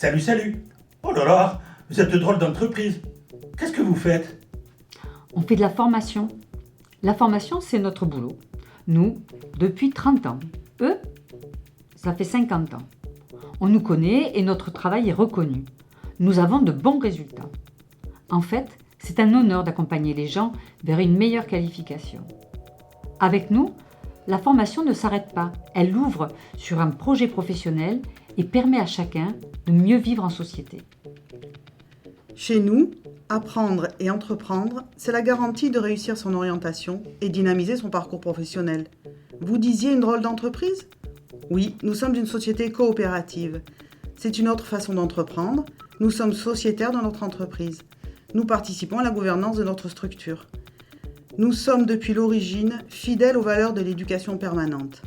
Salut, salut. Oh là là, vous êtes de drôle d'entreprise. Qu'est-ce que vous faites? On fait de la formation. La formation, c'est notre boulot. Nous, depuis 30 ans. Eux, ça fait 50 ans. On nous connaît et notre travail est reconnu. Nous avons de bons résultats. En fait, c'est un honneur d'accompagner les gens vers une meilleure qualification. Avec nous, la formation ne s'arrête pas. Elle ouvre sur un projet professionnel et permet à chacun de mieux vivre en société. Chez nous, apprendre et entreprendre, c'est la garantie de réussir son orientation et dynamiser son parcours professionnel. Vous disiez une drôle d'entreprise? Oui, nous sommes une société coopérative. C'est une autre façon d'entreprendre. Nous sommes sociétaires de notre entreprise. Nous participons à la gouvernance de notre structure. Nous sommes depuis l'origine fidèles aux valeurs de l'éducation permanente.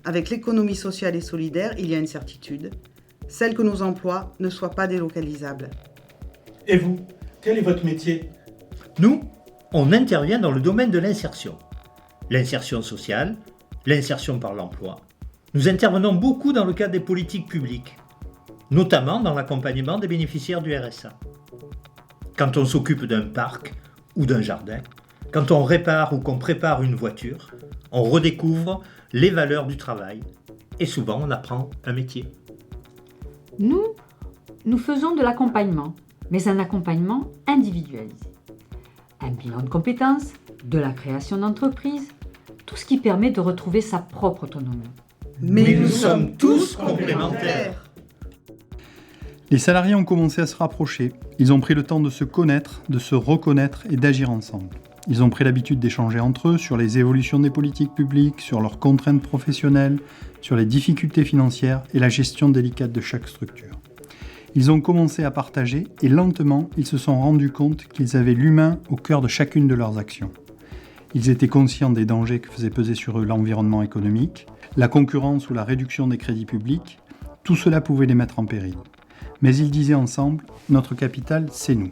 Avec l'économie sociale et solidaire, il y a une certitude, celle que nos emplois ne soient pas délocalisables. Et vous, quel est votre métier? Nous, on intervient dans le domaine de l'insertion. L'insertion sociale, l'insertion par l'emploi. Nous intervenons beaucoup dans le cadre des politiques publiques, notamment dans l'accompagnement des bénéficiaires du RSA. Quand on s'occupe d'un parc ou d'un jardin, quand on répare ou qu'on prépare une voiture, on redécouvre les valeurs du travail et souvent on apprend un métier. Nous faisons de l'accompagnement, mais un accompagnement individualisé. Un bilan de compétences, de la création d'entreprise, tout ce qui permet de retrouver sa propre autonomie. Mais nous sommes tous complémentaires. Les salariés ont commencé à se rapprocher. Ils ont pris le temps de se connaître, de se reconnaître et d'agir ensemble. Ils ont pris l'habitude d'échanger entre eux sur les évolutions des politiques publiques, sur leurs contraintes professionnelles, sur les difficultés financières et la gestion délicate de chaque structure. Ils ont commencé à partager et lentement, ils se sont rendus compte qu'ils avaient l'humain au cœur de chacune de leurs actions. Ils étaient conscients des dangers que faisait peser sur eux l'environnement économique, la concurrence ou la réduction des crédits publics. Tout cela pouvait les mettre en péril. Mais ils disaient ensemble, notre capital, c'est nous.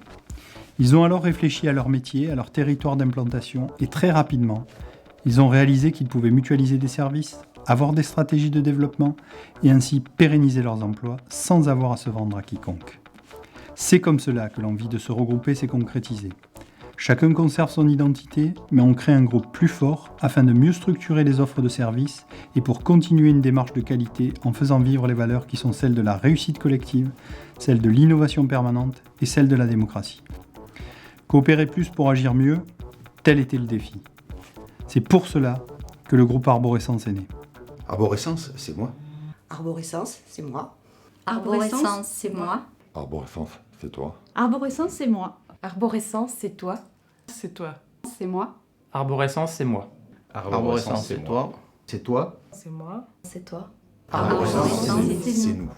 Ils ont alors réfléchi à leur métier, à leur territoire d'implantation et très rapidement, ils ont réalisé qu'ils pouvaient mutualiser des services, avoir des stratégies de développement et ainsi pérenniser leurs emplois sans avoir à se vendre à quiconque. C'est comme cela que l'envie de se regrouper s'est concrétisée. Chacun conserve son identité, mais on crée un groupe plus fort afin de mieux structurer les offres de services et pour continuer une démarche de qualité en faisant vivre les valeurs qui sont celles de la réussite collective, celles de l'innovation permanente et celles de la démocratie. Coopérer plus pour agir mieux, tel était le défi. C'est pour cela que le groupe Arborescence est né. Arborescence, c'est moi. Arborescence, c'est moi. Arborescence, c'est moi. Arborescence, c'est toi. Arborescence, c'est moi. Arborescence, c'est toi. C'est toi. C'est moi. Arborescence, c'est moi. Arborescence, c'est toi. C'est toi. C'est moi. C'est toi. Arborescence, Arborescence, c'est c'est nous.